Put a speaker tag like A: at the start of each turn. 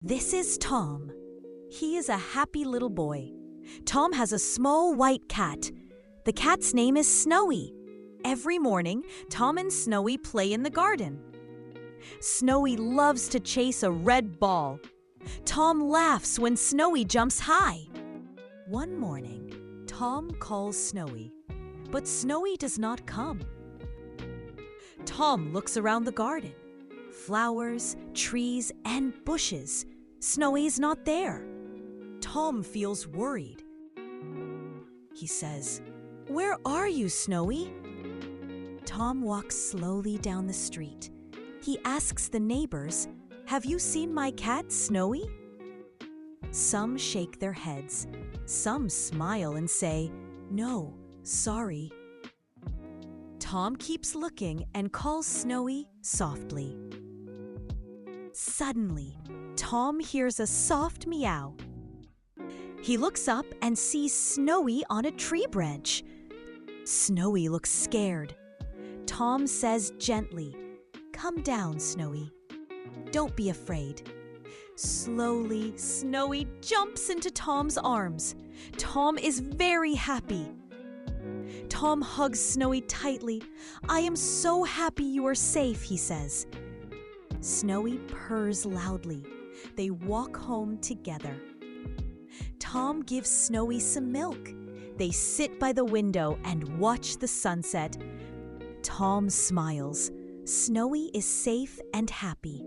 A: This is Tom. He is a happy little boy. Tom has a small white cat. The cat's name is Snowy. Every morning, Tom and Snowy play in the garden. Snowy loves to chase a red ball. Tom laughs when Snowy jumps high. One morning, Tom calls Snowy, but Snowy does not come. Tom looks around the garden. Flowers, trees, and bushes. Snowy's not there. Tom feels worried. He says, "Where are you, Snowy?" Tom walks slowly down the street. He asks the neighbors, "Have you seen my cat, Snowy?" Some shake their heads. Some smile and say, "No, sorry." Tom keeps looking and calls Snowy softly. Suddenly, Tom hears a soft meow. He looks up and sees Snowy on a tree branch. Snowy looks scared. Tom says gently, "Come down, Snowy. Don't be afraid." Slowly, Snowy jumps into Tom's arms. Tom is very happy. Tom hugs Snowy tightly. "I am so happy you are safe," he says. Snowy purrs loudly. They walk home together. Tom gives Snowy some milk. They sit by the window and watch the sunset. Tom smiles. Snowy is safe and happy.